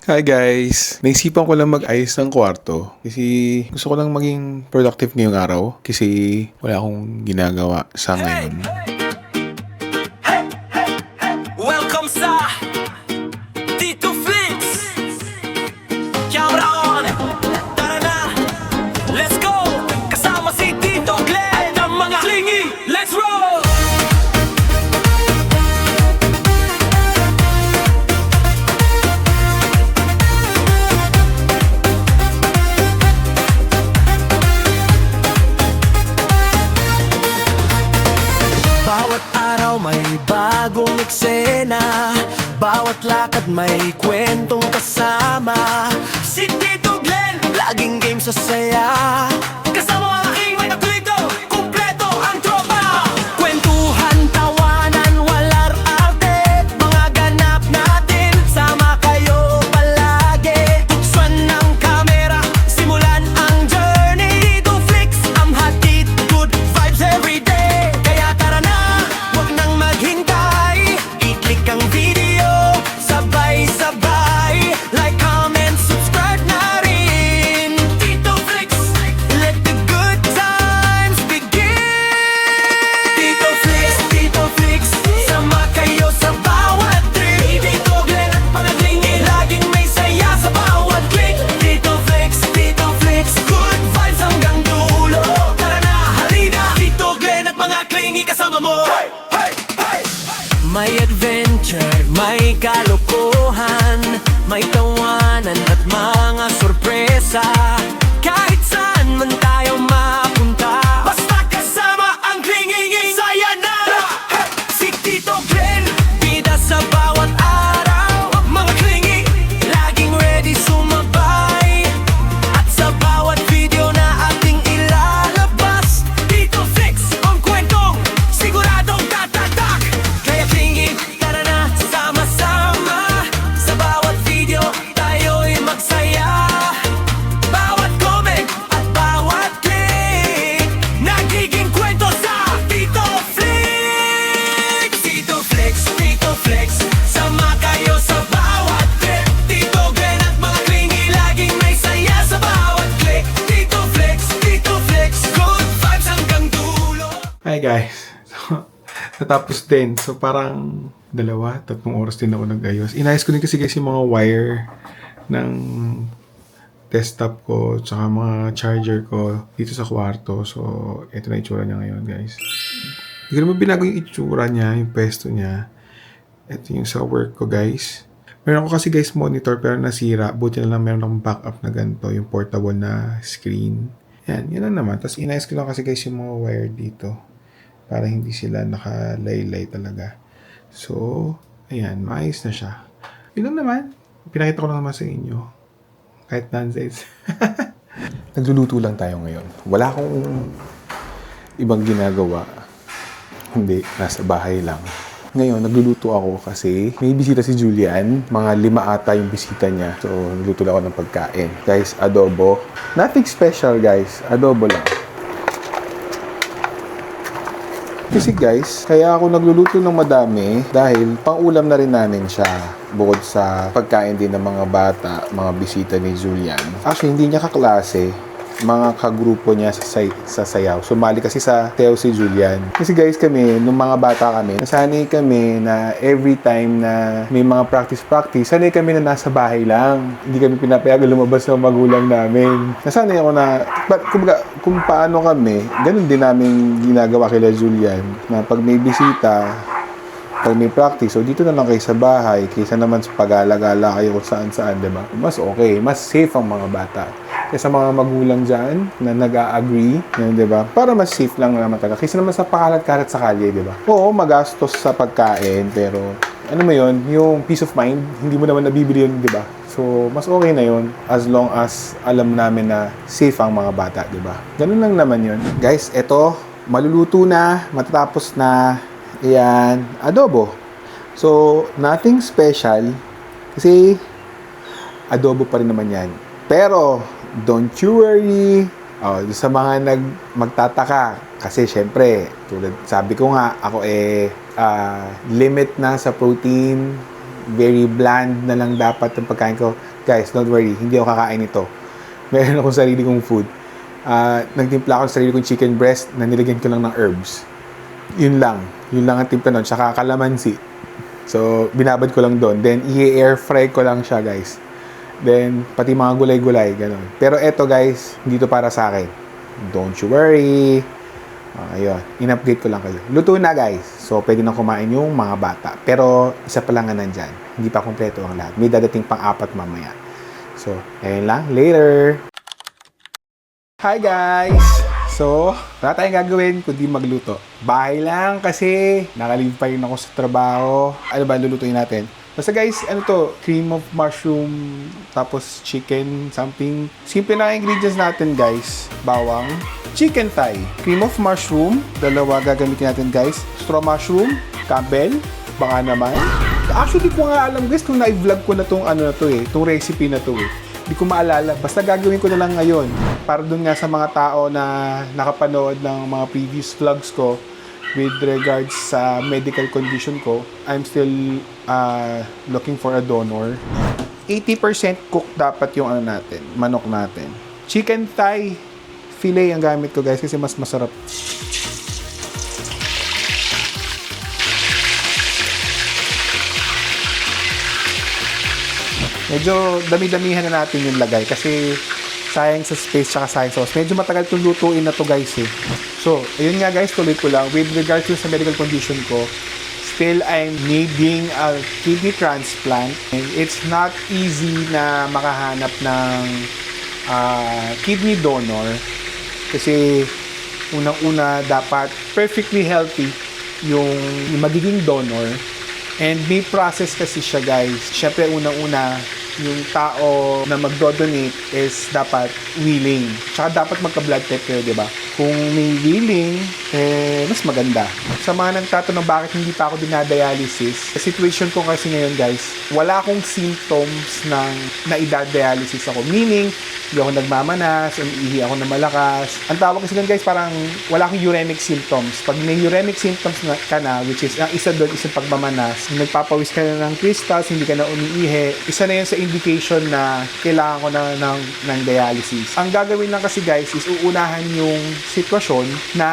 Hi guys! Naisipan ko lang mag-ayos ng kwarto kasi gusto ko lang maging productive ngayong araw kasi wala akong ginagawa sa ngayon. Welcome sa Tito Flix. Camera on. Tara na. Let's go. Kasama si Tito Glenn at ang mga klingi. Let's roll. Bawat araw may bagong eksena, bawat lakad may kwentong kasama. Si Tito Glenn, laging game sa saya. Kasama ang aking mga tuwito, kumpleto ang tropa. Kwentuhan, tawanan, walang arte, mga ganap natin, sama kayo palagi. Tuksan ng kamera, simulan ang journey. Tito Flix, ang hatid, good vibes everyday. Kaya tara na, wag nang maghintay, i-click ang video, sabay-sabay. Like, comment, subscribe na rin. Tito Flix, let the good times begin. Tito Flix, sama kayo sa bawat trip. Tito Glenn at mga klingi, laging may saya sa bawat click. Tito Flix, good vibes hanggang dulo. Tara na, halina, Tito Glenn at mga klingi kasama mo. May adventure, may kalokohan, may tawanan at mga sorpresa. Kahit saan man tayo mapunta, basta kasama ang klinging saya na. Si Tito Glenn, bida sa bawat araw. Mga klingi, laging ready sumabay. At sa bawat video na ating ilalabas, Tito Flix, ang kwentong siguradong tatatak. Kaya klingi, tara na, sama-sama. Sa bawat video, tayo'y magsaya. Bawat comment at bawat click, nagiging kwento sa Tito Flix. Tito Flix, sama kayo sa bawat trip. Tito Glenn at mga klingi, laging may saya sa bawat click. Tito Flix, good vibes hanggang dulo. Hi guys! So, natapos din. So parang 2-3 oras din ako nag-ayos. Inayos ko din kasi guys yung mga wire ng desktop ko tsaka mga charger ko dito sa kwarto. So ito na itsura niya ngayon guys. Hindi ko naman binago yung itsura niya, yung pwesto niya. Ito yung sa work ko guys. Meron ako kasi guys monitor pero nasira. Buti na lang meron akong backup na ganito, yung portable na screen. Yan lang naman. Tapos inayos ko lang kasi guys yung mga wire dito para hindi sila nakalaylay talaga. So, ayan, maayos na siya. Yun lang naman. Pinakita ko lang naman sa inyo. Kahit nonsense. Nagluluto lang tayo ngayon. Wala akong ibang ginagawa. Hindi, nasa bahay lang. Ngayon, nagluluto ako kasi may bisita si Julian. Mga 5 ata yung bisita niya. So, nagluto lang ako ng pagkain. Guys, adobo. Nothing special guys. Adobo lang. Kasi guys, kaya ako nagluluto ng madami dahil pang-ulam na rin namin siya. Bukod sa pagkain din ng mga bata, mga bisita ni Julian. Actually, hindi niya kaklase. Mga kagrupo niya sa sayaw. Sumali kasi sa Teo si Julian. Kasi guys kami, nung mga bata kami, nasanay kami na every time na may mga practice, sanay kami na nasa bahay lang. Hindi kami pinapayagan lumabas ng magulang namin. Nasanay ako na, kung paano kami, ganun din namin ginagawa kila Julian. Na pag may bisita, pag may practice, so dito na lang kayo sa bahay, kaysa naman sa pag-alagala kayo kung saan-saan, diba? Mas okay, mas safe ang mga bata. Kaysa mga magulang dyan na nag-a-agree, diba? Para mas safe lang naman talaga. Kaysa naman sa pakalat-kalat sa kalye, diba? Oo, magastos sa pagkain, pero ano mo yun, yung peace of mind, hindi mo naman nabibili yun, diba? So, mas okay na yun as long as alam namin na safe ang mga bata, diba? Ganun lang naman yun. Guys, eto, maluluto na, matatapos na. Ayan, adobo. So, nothing special. Kasi, adobo pa rin naman yan. Pero, don't you worry. Sa mga magtataka. Kasi, syempre, tulad, sabi ko nga, ako limit na sa protein. very bland na lang dapat ang pagkain ko. Guys, don't worry, hindi ako kakain ito. Meron akong sarili kong food. Nagtimpla ako sa sarili kong chicken breast na nilagyan ko lang ng herbs. Yun lang ang timpla nun, tsaka kalamansi. So, binabad ko lang doon. Then, i-air fry ko lang siya, guys. Then, pati mga gulay-gulay, ganun. Pero eto, guys, hindi to para sa akin. Don't you worry. Ayun, in-upgrade ko lang kayo. Luto na, guys. So, pwede na kumain yung mga bata. Pero, isa pa lang nga nandyan. Hindi pa kompleto ang lahat. May dadating pang-apat mamaya. So, ayun lang. Later! Hi, guys! So, wala tayong gagawin kundi magluto. Bahay lang kasi nakalive pa rin ako sa trabaho. Ano ba, lulutuin natin? Basta guys, ano to? Cream of mushroom, tapos chicken, something. Simple na ingredients natin, guys. Bawang, chicken thigh, cream of mushroom, dalawa gagamitin natin, guys. Straw mushroom, Campbell, baka naman. Actually, ko nga alam, guys, kung na-vlog ko na tong ano na to eh, tong recipe na to eh. Hindi ko maalala. Basta gagawin ko na lang ngayon. Para dun nga sa mga tao na nakapanood ng mga previous vlogs ko with regards sa medical condition ko, I'm still looking for a donor. 80% cooked dapat yung ano natin, manok natin. Chicken thigh fillet ang gamit ko, guys, kasi mas masarap. Medyo dami-damihan na natin yung lagay kasi sayang sa space tsaka sayang sauce. Medyo matagal itong lutuin na to, guys eh. So, ayun nga, guys, tuloy ko lang. With regards to sa medical condition ko, still I'm needing a kidney transplant. And it's not easy na makahanap ng kidney donor kasi unang-una dapat perfectly healthy yung magiging donor. And may process kasi siya, guys. Syempre, unang-una, yung tao na magdo-donate is dapat willing. Tsaka dapat magka-blood type kayo, di ba? Kung may willing, mas maganda. Sa mga nagtatanong bakit hindi pa ako dinadialysis, sa situation ko kasi ngayon, guys, wala akong symptoms ng naidadialysis ako. Meaning, hindi ako nagmamanas, umiihi ako na malakas. Ang tawag kasi doon, guys, parang wala akong uremic symptoms. Pag may uremic symptoms ka na, which is, ang isa doon is yung pagmamanas, yung nagpapawis ka na ng crystals, hindi ka na umiihi, isa na yun sa indication na kailangan ko na ng dialysis. Ang gagawin lang kasi, guys, is uunahan yung sitwasyon na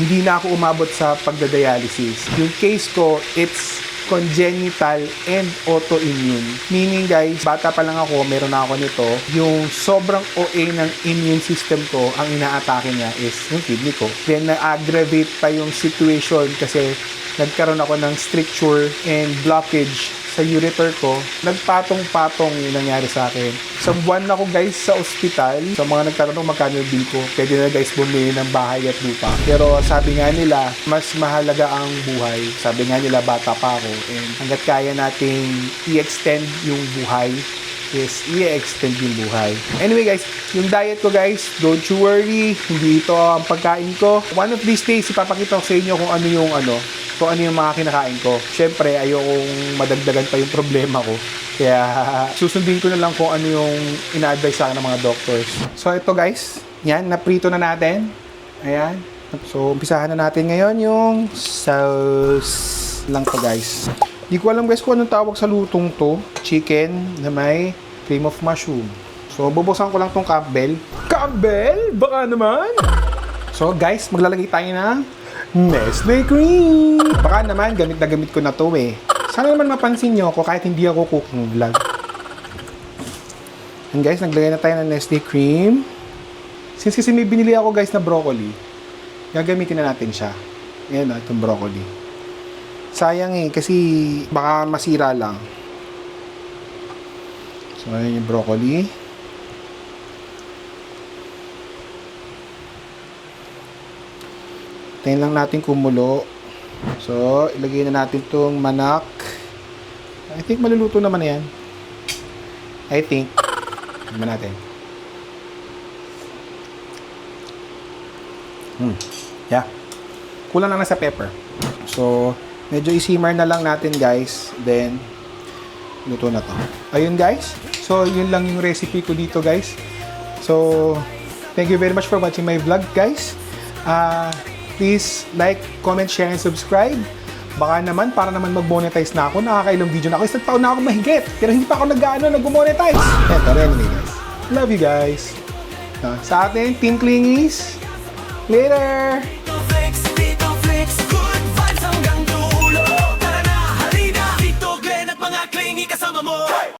hindi na ako umabot sa pagdadialysis. Yung case ko, it's congenital and autoimmune. Meaning, guys, bata pa lang ako, meron na ako nito. Yung sobrang OA ng immune system ko, ang inaatake niya is yung kidney ko. Then, na-aggravate pa yung situation kasi nagkaroon ako ng stricture and blockage sa ureter ko. Nagpatong-patong yung nangyari sa akin. Sa buwan na ako, guys, sa ospital. Sa mga nagtatanong magkano yung bill ko, pwede na, guys, bumili ng bahay at lupa. Pero sabi nga nila, mas mahalaga ang buhay. Sabi nga nila, bata pa ako. And hanggat kaya nating i-extend yung buhay, is i-extend yung buhay. Anyway, guys, yung diet ko, guys, don't you worry, hindi ito ang pagkain ko. One of these days, ipapakita ko sa inyo kung ano yung mga kinakain ko. Syempre, ayokong madagdagan pa yung problema ko. Kaya, susundin ko na lang kung ano yung ina-advise sa akin ng mga doctors. So, ito, guys, yan, naprito na natin. Ayan. So, umpisahan na natin ngayon yung sauce lang to, guys. Di ko alam, guys, kung anong tawag sa lutong to. Chicken na may cream of mushroom. So, bubusan ko lang tong Campbell. Campbell? Baka naman! So, guys, maglalagay tayo ng Nestle cream! Baka naman, gamit na gamit ko na to eh. Sana naman mapansin nyo ako kahit hindi ako cooking vlog. And guys, naglagay na tayo ng Nestle cream. Since kasi may binili ako, guys, na broccoli, gagamitin na natin siya. Ayan na, itong broccoli. Sayang eh, kasi baka masira lang. So, ayan yung broccoli. Tayin lang natin kumulo. So, ilagay na natin itong manak. I think maluluto naman na yan. I think. Naman natin. Yeah. Kulang lang na sa pepper. So, medyo isimmer na lang natin, guys. Then, luto na to. Ayun, guys. So, yun lang yung recipe ko dito, guys. So, thank you very much for watching my vlog, guys. Please like, comment, share, and subscribe Baka naman, para naman mag-monetize na ako, nakakailang video na ako. Isang taon na ako mahigit, pero hindi pa ako nag-monetize. Pero anyway guys, love you guys. Sa atin, Team Clingies, later!